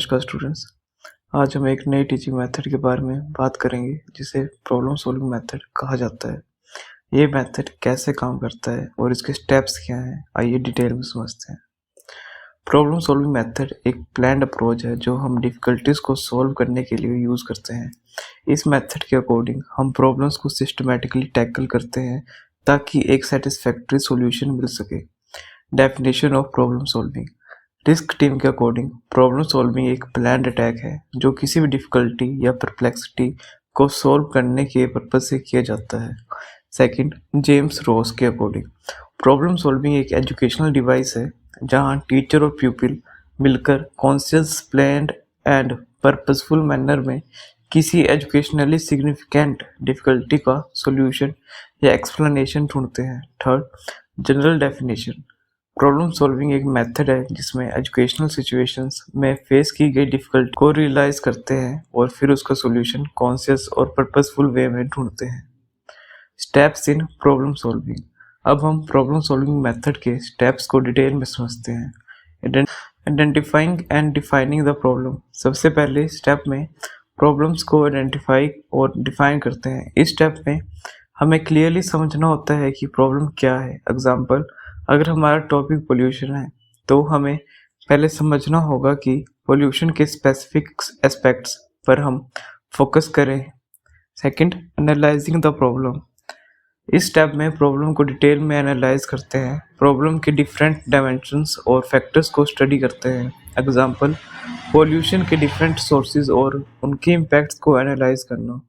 नमस्कार स्टूडेंट्स। आज हम एक नई टीचिंग मेथड के बारे में बात करेंगे जिसे प्रॉब्लम सॉल्विंग मेथड कहा जाता है। ये मेथड कैसे काम करता है और इसके स्टेप्स क्या हैं, आइए डिटेल में समझते हैं। प्रॉब्लम सॉल्विंग मेथड एक प्लान्ड अप्रोच है जो हम डिफ़िकल्टीज को सॉल्व करने के लिए यूज़ करते हैं। इस मेथड के अकॉर्डिंग हम प्रॉब्लम्स को सिस्टमैटिकली टैकल करते हैं ताकि एक सेटिस्फैक्ट्री सॉल्यूशन मिल सके। Definition of problem solving. Risk team के अकॉर्डिंग प्रॉब्लम सॉल्विंग एक प्लान्ड अटैक है जो किसी भी डिफिकल्टी या परप्लेक्सिटी को सॉल्व करने के पर्पज से किया जाता है। सेकंड, जेम्स रॉस के अकॉर्डिंग प्रॉब्लम सॉल्विंग एक एजुकेशनल डिवाइस है जहां टीचर और प्यूपिल मिलकर conscious, planned and purposeful manner में किसी एजुकेशनली सिग्निफिकेंट डिफिकल्टी का सॉल्यूशन या एक्सप्लेनेशन ढूंढते हैं। Third, general definition. Problem solving एक मेथड है जिसमें एजुकेशनल सिचुएशंस में फेस की गई डिफिकल्टी को रियलाइज करते हैं और फिर उसका सॉल्यूशन कॉन्शियस और पर्पसफुल वे में ढूंढते हैं। Steps in problem solving. अब हम प्रॉब्लम सॉल्विंग मेथड के स्टेप्स को डिटेल में समझते हैं। Identifying and defining the problem. सबसे पहले स्टेप में प्रॉब्लम्स को आइडेंटिफाई और डिफाइन करते हैं। इस स्टेप में हमें क्लियरली समझना होता है कि प्रॉब्लम क्या है। एग्जाम्पल, अगर हमारा टॉपिक पोल्यूशन है तो हमें पहले समझना होगा कि पोल्यूशन के स्पेसिफिक एस्पेक्ट्स पर हम फोकस करें। Second, analysing the problem. इस स्टेप में प्रॉब्लम को डिटेल में एनालाइज करते हैं, प्रॉब्लम के डिफरेंट डायमेंशंस और फैक्टर्स को स्टडी करते हैं। एग्जाम्पल, पोल्यूशन के डिफरेंट सोर्सेज और उनके इम्पैक्ट्स को एनालाइज करना।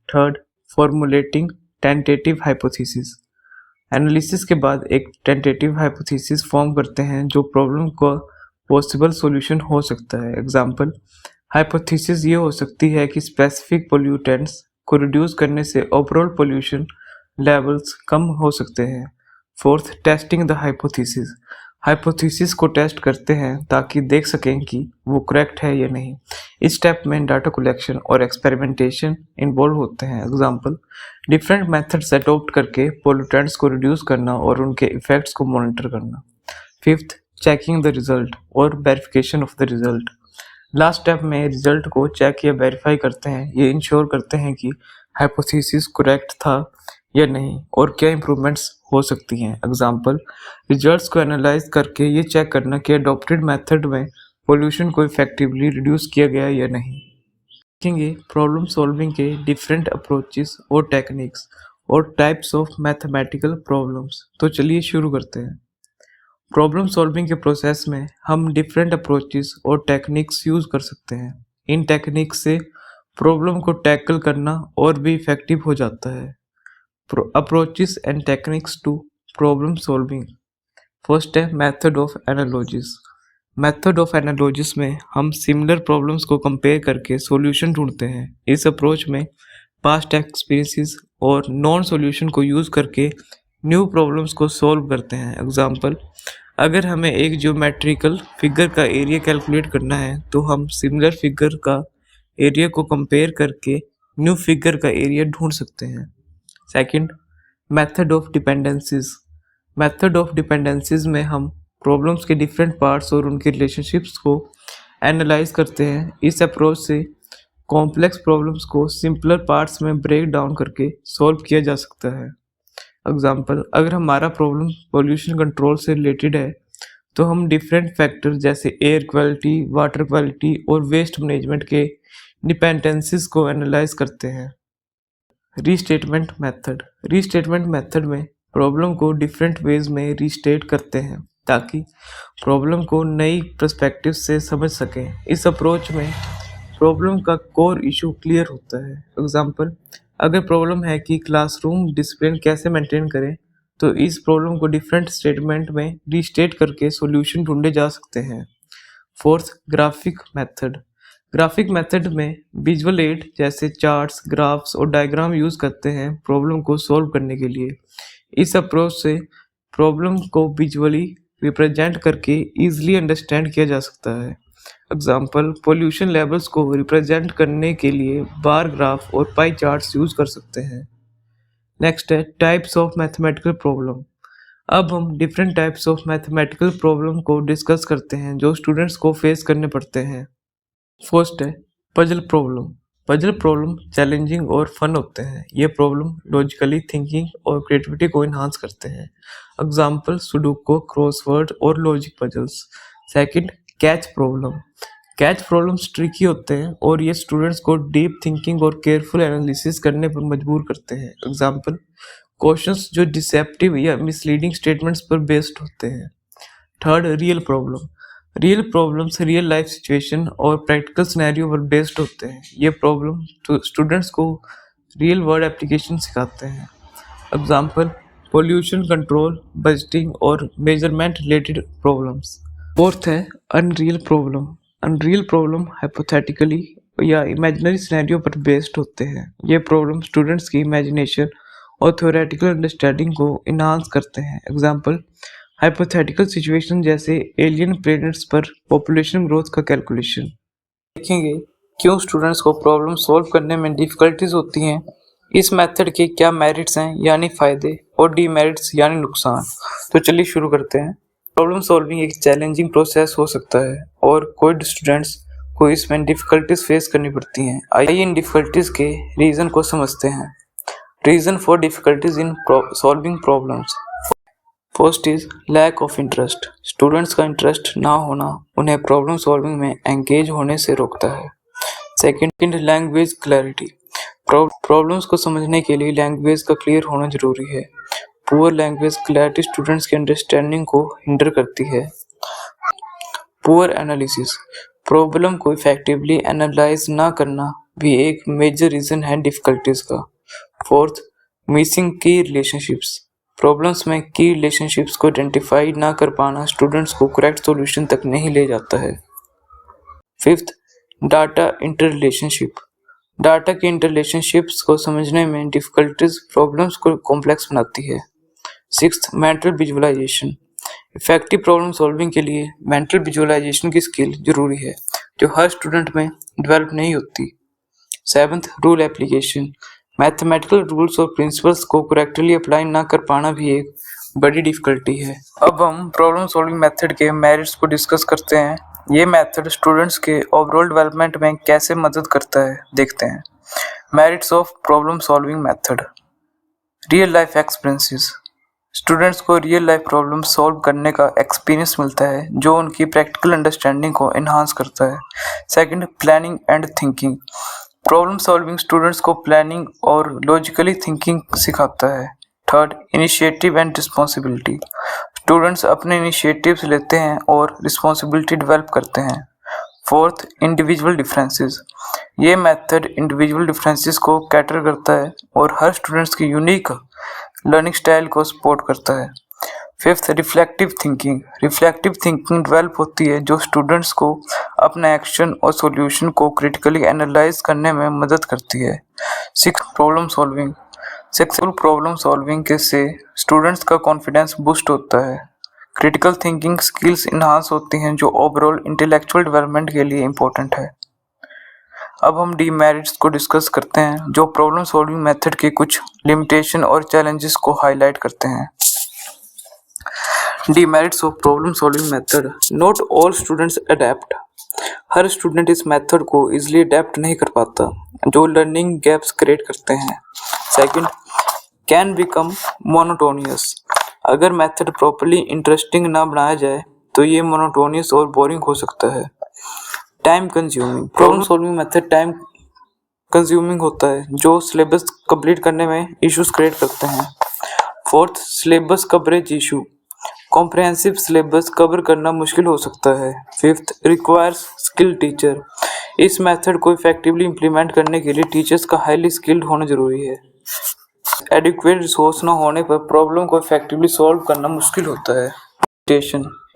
Third, formulating tentative hypothesis. Analysis के बाद एक टेंटेटिव हाइपोथेसिस फॉर्म करते हैं जो प्रॉब्लम का पॉसिबल सॉल्यूशन हो सकता है। एग्जाम्पल, हाइपोथेसिस ये हो सकती है कि स्पेसिफिक पोल्यूटेंट्स को रिड्यूस करने से ओवरऑल पोल्यूशन लेवल्स कम हो सकते हैं। Fourth, testing the hypothesis. Hypothesis को टेस्ट करते हैं ताकि देख सकें कि वो करेक्ट है या नहीं। इस स्टेप में डाटा कलेक्शन और एक्सपेरिमेंटेशन इन्वॉल्व होते हैं। एग्जाम्पल, डिफरेंट मेथड्स अडॉप्ट करके पोल्यूटेंट्स को रिड्यूस करना और उनके इफेक्ट्स को मॉनिटर करना। फिफ्थ, चेकिंग द रिजल्ट और verification of the result. Last step में रिजल्ट को चेक या वेरीफाई करते हैं। ये इंश्योर करते हैं कि हाइपोथेसिस करेक्ट था या नहीं और क्या इंप्रूवमेंट्स हो सकती हैं। एग्जाम्पल, रिजल्ट्स को एनालाइज करके ये चेक करना कि अडॉप्टेड मेथड में पोल्यूशन को इफेक्टिवली रिड्यूस किया गया या नहीं। देखेंगे प्रॉब्लम सॉल्विंग के डिफरेंट अप्रोचेस और टेक्निक्स और टाइप्स ऑफ मैथमेटिकल प्रॉब्लम्स। तो चलिए शुरू करते हैं। प्रॉब्लम सॉल्विंग के प्रोसेस में हम डिफरेंट अप्रोचेस और टेक्निक्स यूज कर सकते हैं। इन टेक्निक्स से प्रॉब्लम को टैकल करना और भी इफेक्टिव हो जाता है। Approaches and techniques to problem solving. First है method of analogies. Method of analogies में हम सिमिलर प्रॉब्लम्स को कंपेयर करके सॉल्यूशन ढूंढते हैं। इस अप्रोच में पास्ट एक्सपीरियंसेस और नॉन सॉल्यूशन को यूज़ करके न्यू प्रॉब्लम्स को सॉल्व करते हैं। एग्जांपल, अगर हमें एक ज्योमेट्रिकल फिगर का एरिया कैलकुलेट करना है तो हम सिमिलर फिगर का एरिया को कंपेयर करके न्यू फिगर का एरिया ढूंढ सकते हैं। Second, method of dependencies. Method of dependencies में हम प्रॉब्लम्स के डिफरेंट पार्ट्स और उनके रिलेशनशिप्स को एनालाइज करते हैं। इस अप्रोच से कॉम्प्लेक्स प्रॉब्लम्स को सिंपलर पार्ट्स में ब्रेक डाउन करके सॉल्व किया जा सकता है। एग्जाम्पल, अगर हमारा प्रॉब्लम पोल्यूशन कंट्रोल से रिलेटेड है तो हम डिफरेंट फैक्टर जैसे एयर क्वालिटी, वाटर क्वालिटी और वेस्ट मैनेजमेंट के डिपेंडेंसीज को एनालाइज करते हैं। Restatement method. रीस्टेटमेंट मेथड में प्रॉब्लम को डिफरेंट वेज में रीस्टेट करते हैं ताकि प्रॉब्लम को नई पर्सपेक्टिव से समझ सकें। इस अप्रोच में प्रॉब्लम का कोर इशू क्लियर होता है। एग्जाम्पल, अगर प्रॉब्लम है कि क्लासरूम डिसिप्लिन कैसे मेंटेन करें तो इस प्रॉब्लम को डिफरेंट स्टेटमेंट में रीस्टेट करके सॉल्यूशन ढूंढे जा सकते हैं। Fourth, graphic method. Graphic method में विजुअल एड जैसे चार्ट्स, ग्राफ्स और डायग्राम यूज करते हैं प्रॉब्लम को सॉल्व करने के लिए। इस अप्रोच से प्रॉब्लम को विजुअली रिप्रेजेंट करके इजीली अंडरस्टैंड किया जा सकता है। एग्जाम्पल, पोल्यूशन लेवल्स को रिप्रेजेंट करने के लिए बार ग्राफ और पाई चार्ट्स यूज कर सकते हैं। नेक्स्ट है टाइप्स ऑफ मैथमेटिकल प्रॉब्लम। अब हम different types of mathematical problem को डिस्कस करते हैं जो स्टूडेंट्स को फेस करने पड़ते हैं। फर्स्ट है puzzle problem. Puzzle problem challenging और फन होते हैं। ये प्रॉब्लम लॉजिकली थिंकिंग और क्रिएटिविटी को इन्हांस करते हैं। एग्जाम्पल सुडोकू, क्रॉसवर्ड और logic puzzles. Second catch problem. Catch problems tricky होते हैं और ये स्टूडेंट्स को डीप थिंकिंग और केयरफुल एनालिसिस करने पर मजबूर करते हैं। एग्जाम्पल क्वेश्चंस जो डिसेप्टिव या मिसलीडिंग स्टेटमेंट्स पर बेस्ड होते हैं। Third real problem. Real problems real life situation और प्रैक्टिकल सिनेरियो पर बेस्ड होते हैं। ये प्रॉब्लम स्टूडेंट्स को रियल वर्ल्ड एप्लीकेशन सिखाते हैं। एग्जाम्पल पोल्यूशन कंट्रोल, बजटिंग और मेजरमेंट रिलेटेड प्रॉब्लम्स। फोर्थ है unreal problem. Unreal problem hypothetically या इमेजिनरी सिनेरियो पर बेस्ड होते हैं। ये प्रॉब्लम स्टूडेंट्स की इमेजिनेशन और थ्योरेटिकल अंडरस्टैंडिंग को इन्हांस करते हैं। एग्जाम्पल हाइपोथेटिकल सिचुएशन जैसे एलियन प्लैनेट्स पर पॉपुलेशन ग्रोथ का कैलकुलेशन। देखेंगे क्यों स्टूडेंट्स को प्रॉब्लम सॉल्व करने में डिफिकल्टीज होती हैं, इस मेथड के क्या मेरिट्स हैं यानी फायदे और डीमेरिट्स यानी नुकसान। तो चलिए शुरू करते हैं। प्रॉब्लम सॉल्विंग एक चैलेंजिंग प्रोसेस हो सकता है और कोई स्टूडेंट्स को इसमें डिफिकल्टीज फेस करनी पड़ती हैं। आइए इन डिफिकल्टीज के रीजन को समझते हैं। Reason for difficulties in solving problems. First is lack of interest. Students का इंटरेस्ट ना होना उन्हें प्रॉब्लम सॉल्विंग में एंगेज होने से रोकता है। Second language clarity. प्रॉब्लम्स को समझने के लिए लैंग्वेज का क्लियर होना जरूरी है। पुअर लैंग्वेज क्लैरिटी स्टूडेंट्स की अंडरस्टैंडिंग को हिंडर करती है। Poor analysis. प्रॉब्लम को इफेक्टिवली एनालाइज ना करना भी एक मेजर रीजन है डिफिकल्टीज का। फोर्थ मिसिंग की रिलेशनशिप्स। प्रॉब्लम्स में की रिलेशनशिप्स को आइडेंटिफाई ना कर पाना स्टूडेंट्स को करेक्ट सॉल्यूशन तक नहीं ले जाता है। Fifth data inter relationship. Data की इंटर रिलेशनशिप्स को समझने में डिफिकल्टीज प्रॉब्लम्स को कॉम्प्लेक्स बनाती है। Sixth mental visualisation. Effective problem solving के लिए मेंटल विजुअलाइजेशन की स्किल जरूरी है जो हर स्टूडेंट में डेवलप नहीं होती। Seventh rule application. Mathematical rules और प्रिंसिपल्स को करेक्टली अप्लाई ना कर पाना भी एक बड़ी डिफिकल्टी है। अब हम प्रॉब्लम सॉल्विंग मेथड के मेरिट्स को डिस्कस करते हैं। ये मेथड स्टूडेंट्स के ओवरऑल डेवलपमेंट में कैसे मदद करता है देखते हैं। Merits of problem solving method. Real life experiences. Students को रियल लाइफ प्रॉब्लम सॉल्व करने का एक्सपीरियंस मिलता है जो उनकी प्रैक्टिकल अंडरस्टैंडिंग को एनहांस करता है। Second planning and thinking. Problem solving students को प्लानिंग और लॉजिकली थिंकिंग सिखाता है। Third initiative and responsibility. Students अपने इनिशिएटिव्स लेते हैं और रिस्पॉन्सिबिलिटी डेवलप करते हैं। Fourth individual differences. ये मेथड इंडिविजुअल डिफरेंसेस को कैटर करता है और हर स्टूडेंट्स की यूनिक लर्निंग स्टाइल को सपोर्ट करता है। Fifth reflective thinking. Reflective thinking develop होती है जो स्टूडेंट्स को अपने एक्शन और सॉल्यूशन को क्रिटिकली एनालाइज करने में मदद करती है। Six problem solving. Successful problem solving के से स्टूडेंट्स का कॉन्फिडेंस बूस्ट होता है। क्रिटिकल थिंकिंग स्किल्स इन्हांस होती हैं जो ओवरऑल इंटेलेक्चुअल डेवलपमेंट के लिए इम्पोर्टेंट है। अब हम डीमेरिट्स को डिस्कस करते हैं जो प्रॉब्लम सॉल्विंग मेथड के कुछ लिमिटेशन और चैलेंजेस को हाईलाइट करते हैं। Demerits of problem solving method. Not all students adapt. Her student इस मेथड को इजीली अडेप्ट नहीं कर पाता जो लर्निंग गैप्स क्रिएट करते हैं। Second can become monotonous. अगर मेथड प्रॉपर्ली इंटरेस्टिंग ना बनाया जाए तो ये मोनोटोनियस और बोरिंग हो सकता है। Time consuming. Problem solving method time consuming होता है जो सिलेबस कंप्लीट करने में इश्यूज क्रिएट करते हैं। Fourth syllabus coverage issue. Comprehensive syllabus cover करना मुश्किल हो सकता है। Fifth requires skill teacher. इस मेथड को इफेक्टिवली इम्प्लीमेंट करने के लिए टीचर्स का हाईली स्किल्ड होना जरूरी है। एडिक्वेट रिसोर्स न होने पर प्रॉब्लम को इफेक्टिवली सॉल्व करना मुश्किल होता है।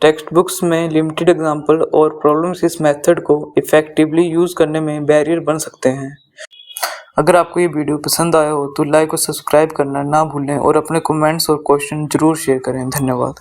टेक्स्ट बुक्स में लिमिटेड एग्जाम्पल और प्रॉब्लम्स इस मेथड को इफेक्टिवली यूज करने में बैरियर बन सकते हैं। अगर आपको ये वीडियो पसंद आया हो तो लाइक और सब्सक्राइब करना ना भूलें और अपने कमेंट्स और क्वेश्चन जरूर शेयर करें। धन्यवाद।